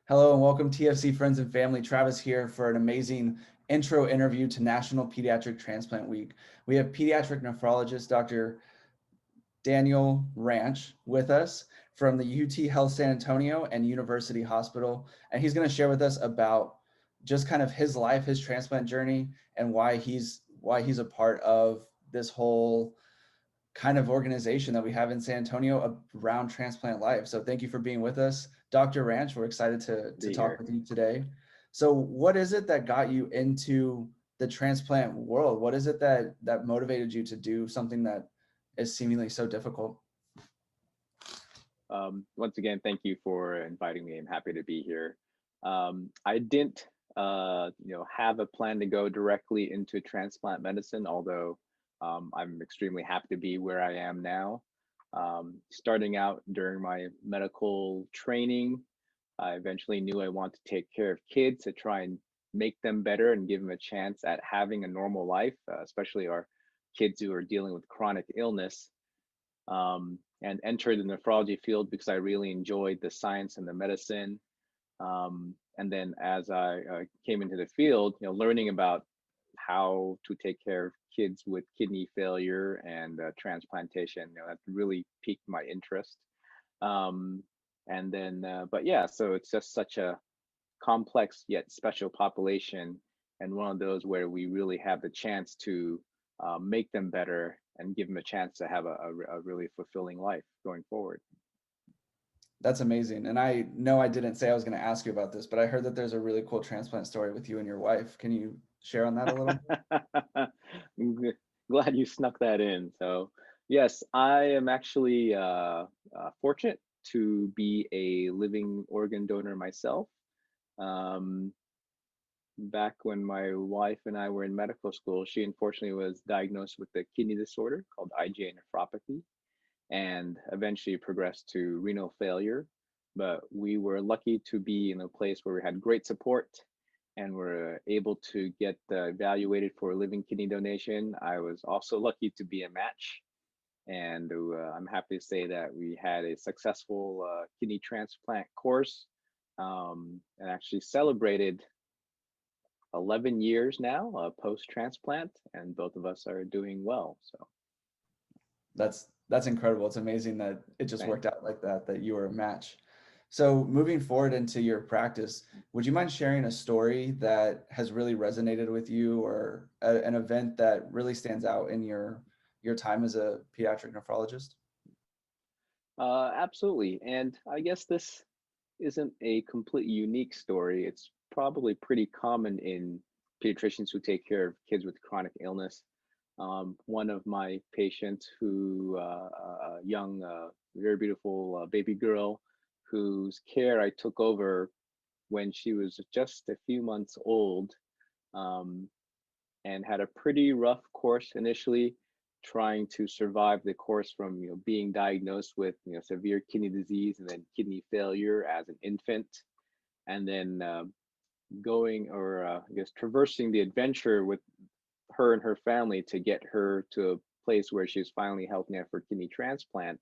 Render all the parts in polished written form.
Hello and welcome TFC friends and family. Travis here for an amazing intro interview to National Pediatric Transplant Week. We have pediatric nephrologist Dr. Danielle Ranch with us from the UT Health San Antonio and University Hospital. And he's going to share with us about just kind of his life, his transplant journey, and why he's a part of this whole kind of organization that we have in San Antonio around Transplant Life. So thank you for being with us, Dr. Ranch. We're excited to Be talk here. with you today. So what is it that got you into the transplant world? What is it that motivated you to do something that is seemingly so difficult? Once again, thank you for inviting me. I'm happy to be here. I didn't, have a plan to go directly into transplant medicine, although I'm extremely happy to be where I am now. Starting out during my medical training, I eventually knew I wanted to take care of kids to try and make them better and give them a chance at having a normal life, especially our kids who are dealing with chronic illness. And entered the nephrology field because I really enjoyed the science and the medicine. And then as I came into the field, learning about how to take care of kids with kidney failure and transplantation, that really piqued my interest. Um, and then, but yeah, so it's just such a complex yet special population, and one of those where we really have the chance to make them better and give them a chance to have a really fulfilling life going forward. That's amazing. And I know I didn't say I was going to ask you about this, but I heard that there's a really cool transplant story with you and your wife. Can you share on that a little bit? Glad you snuck that in. So, yes, I am actually fortunate to be a living organ donor myself. Um, Back when my wife and I were in medical school, she unfortunately was diagnosed with a kidney disorder called IgA nephropathy and eventually progressed to renal failure. But we were lucky to be in a place where we had great support and were able to get evaluated for living kidney donation. I was also lucky to be a match. And I'm happy to say that we had a successful kidney transplant course and actually celebrated 11 years now post transplant, and both of us are doing well. So That's incredible. It's amazing that it just thanks. worked out like that, that you were a match. So moving forward into your practice, would you mind sharing a story that has really resonated with you or an event that really stands out in your time as a pediatric nephrologist? Absolutely. And I guess this isn't a completely unique story. It's probably pretty common in pediatricians who take care of kids with chronic illness. One of my patients, a young, very beautiful baby girl, whose care I took over when she was just a few months old, um, and had a pretty rough course initially, trying to survive the course from being diagnosed with severe kidney disease and then kidney failure as an infant, and then going or I guess traversing the adventure with her and her family to get her to a place where she was finally healthy enough for kidney transplant,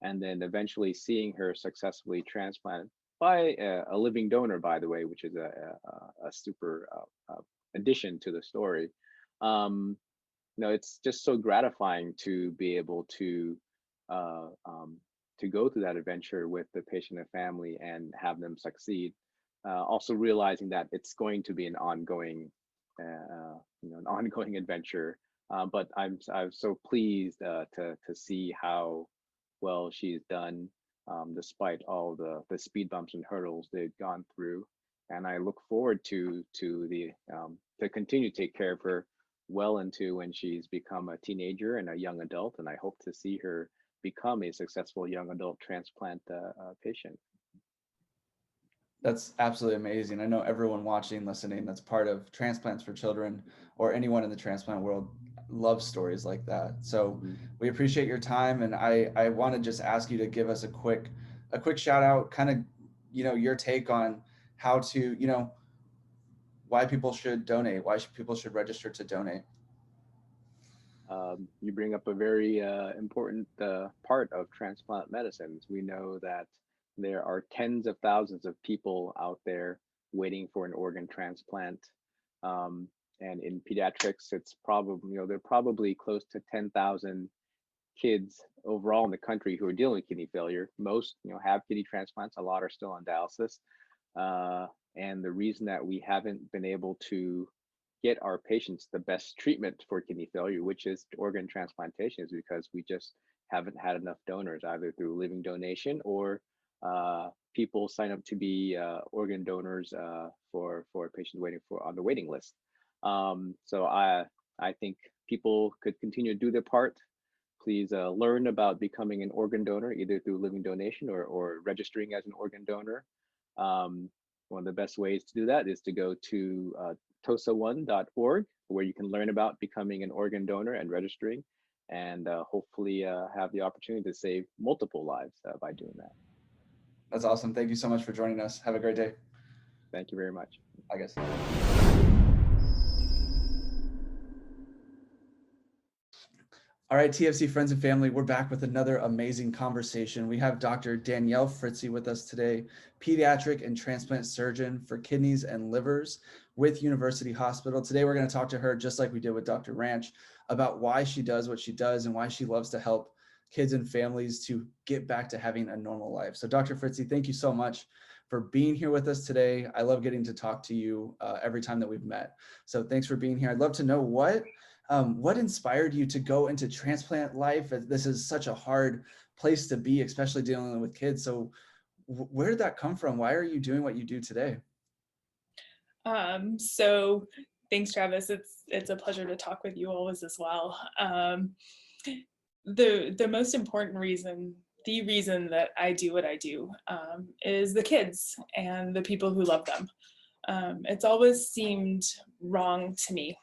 and then eventually seeing her successfully transplanted by a living donor, by the way, which is a super addition to the story. Um, it's just so gratifying to be able uh, um, to go through that adventure with the patient and family and have them succeed. Also realizing that it's going to be an ongoing, an ongoing adventure. But I'm so pleased to see how well she's done, despite all the speed bumps and hurdles they've gone through. And I look forward to continue to take care of her well into when she's become a teenager and a young adult. And I hope to see her become a successful young adult transplant patient. That's absolutely amazing. I know everyone watching, listening, that's part of Transplants for Children or anyone in the transplant world loves stories like that. So Mhm. we appreciate your time, and I want to just ask you to give us a quick shout out, kind of your take on how to why people should donate, people should register to donate. You bring up a very important part of transplant medicines. We know that there are tens of thousands of people out there waiting for an organ transplant. Um, and in pediatrics, it's probably, there are probably close to 10,000 kids overall in the country who are dealing with kidney failure. Most, have kidney transplants. A lot are still on dialysis. Uh, and the reason that we haven't been able to get our patients the best treatment for kidney failure, which is organ transplantation, is because we just haven't had enough donors, either through living donation or people sign up to be organ donors for patients waiting for on the waiting list. So I think people could continue to do their part. Please learn about becoming an organ donor, either through living donation or registering as an organ donor. Um, One of the best ways to do that is to go to tosa1.org, where you can learn about becoming an organ donor and registering, and hopefully have the opportunity to save multiple lives by doing that. That's awesome. Thank you so much for joining us. Have a great day. Thank you very much. I guess. All right, TFC friends and family, we're back with another amazing conversation. We have Dr. Danielle Fritze with us today, pediatric and transplant surgeon for kidneys and livers with University Hospital. Today, we're going to talk to her, just like we did with Dr. Ranch, about why she does what she does and why she loves to help kids and families to get back to having a normal life. So Dr. Fritze, thank you so much for being here with us today. I love getting to talk to you every time that we've met. So thanks for being here. I'd love to know what inspired you to go into transplant life? This is such a hard place to be, especially dealing with kids. So where did that come from? Why are you doing what you do today? So thanks, Travis. It's a pleasure to talk with you always as well. The most important reason, the reason that I do what I do, is the kids and the people who love them. It's always seemed wrong to me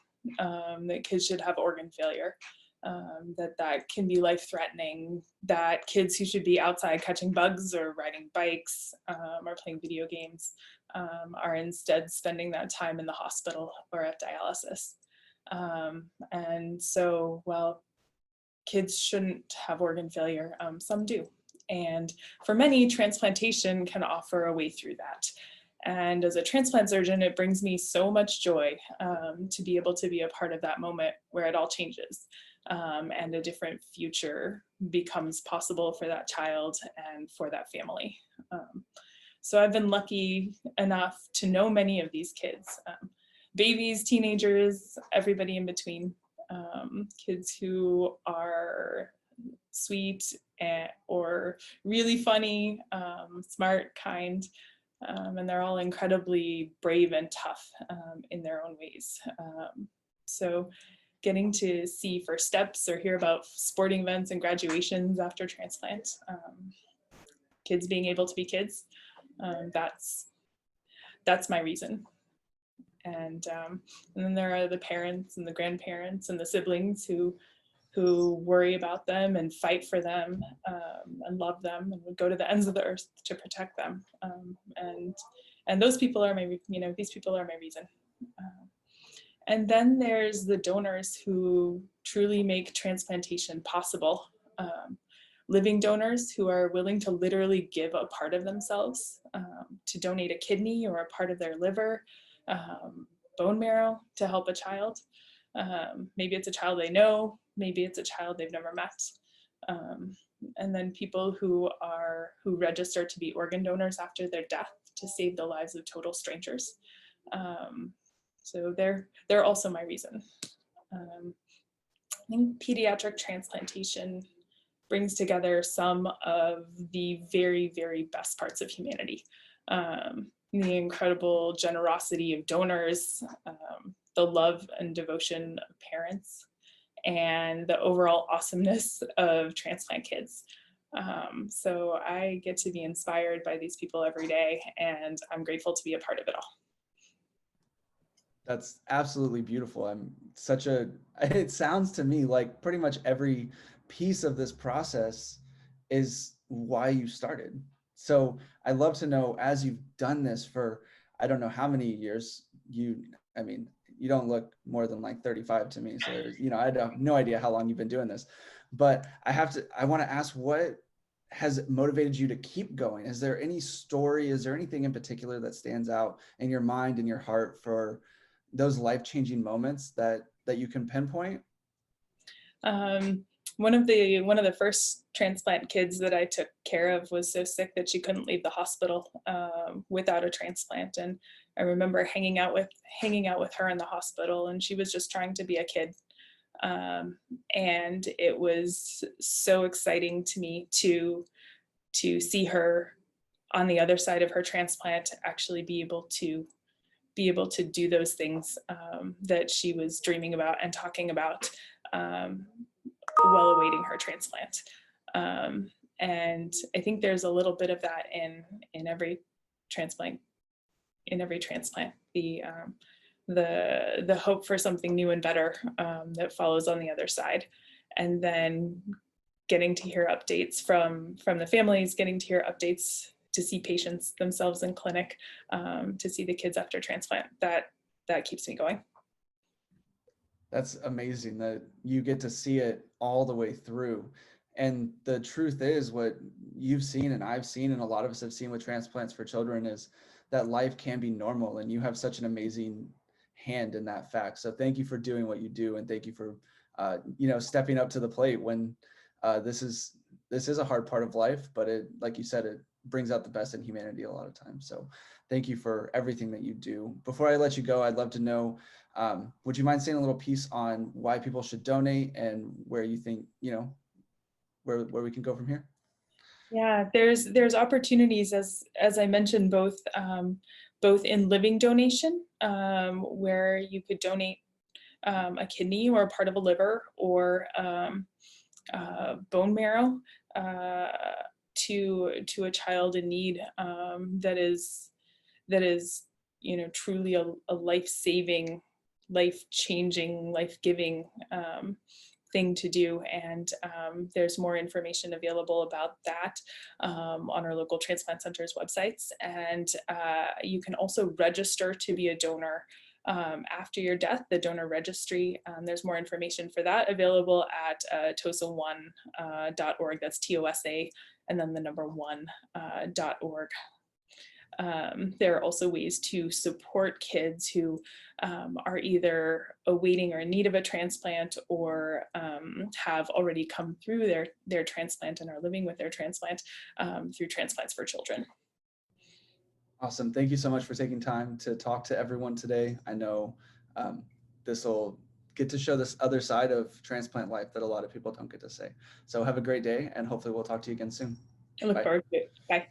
that kids should have organ failure, that can be life-threatening, that kids who should be outside catching bugs or riding bikes or playing video games are instead spending that time in the hospital or at dialysis. And so, well, kids shouldn't have organ failure. Some do. And for many, transplantation can offer a way through that. And as a transplant surgeon, it brings me so much joy to be able to be a part of that moment where it all changes and a different future becomes possible for that child and for that family. So I've been lucky enough to know many of these kids, babies, teenagers, everybody in between, kids who are sweet or really funny, smart, kind, and they're all incredibly brave and tough in their own ways. So getting to see first steps or hear about sporting events and graduations after transplant, kids being able to be kids, that's my reason. And then there are the parents and the grandparents and the siblings who worry about them and fight for them and love them and would go to the ends of the earth to protect them. And those people are these people are my reason. And then there's the donors who truly make transplantation possible. Living donors who are willing to literally give a part of themselves to donate a kidney or a part of their liver, bone marrow to help a child. Maybe it's a child they know, maybe it's a child they've never met. And then people who register to be organ donors after their death to save the lives of total strangers. So they're also my reason. I think pediatric transplantation brings together some of the very, very best parts of humanity. The incredible generosity of donors, the love and devotion of parents, and the overall awesomeness of transplant kids. So I get to be inspired by these people every day, and I'm grateful to be a part of it all. That's absolutely beautiful. It sounds to me like pretty much every piece of this process is why you started. So I'd love to know, as you've done this for, I don't know how many years, you don't look more than like 35 to me. So there's, I have no idea how long you've been doing this, but I want to ask, has motivated you to keep going? Is there any story, is there anything in particular that stands out in your mind and your heart for those life-changing moments that you can pinpoint? One of the first transplant kids that I took care of was so sick that she couldn't leave the hospital without a transplant. And I remember hanging out with her in the hospital, and she was just trying to be a kid. And it was so exciting to me to see her on the other side of her transplant actually be able to do those things that she was dreaming about and talking about while awaiting her transplant. And I think there's a little bit of that in every transplant. The hope for something new and better that follows on the other side, and then getting to hear updates from the families, getting to hear updates to see patients themselves in clinic, to see the kids after transplant. That keeps me going. That's amazing that you get to see it all the way through. And the truth is, what you've seen and I've seen and a lot of us have seen with transplants for children is that life can be normal, and you have such an amazing hand in that fact. So thank you for doing what you do, and thank you for stepping up to the plate when this is a hard part of life, but it, like you said, it brings out the best in humanity a lot of times. So thank you for everything that you do. Before I let you go, I'd love to know, would you mind saying a little piece on why people should donate and where you think, where we can go from here? Yeah, there's opportunities, as I mentioned, both in living donation, where you could donate a kidney or a part of a liver or bone marrow to a child in need, that is truly a life-saving, life-changing, life-giving thing to do. And there's more information available about that on our local transplant centers websites. And you can also register to be a donor after your death, the donor registry. There's more information for that available at tosa1.org. That's TOSA and then the number 1.org. There are also ways to support kids who are either awaiting or in need of a transplant, or have already come through their transplant and are living with their transplant, through Transplants for Children. Awesome. Thank you so much for taking time to talk to everyone today. I know this will get to show this other side of transplant life that a lot of people don't get to say. So have a great day, and hopefully we'll talk to you again soon. I look forward to it. Bye.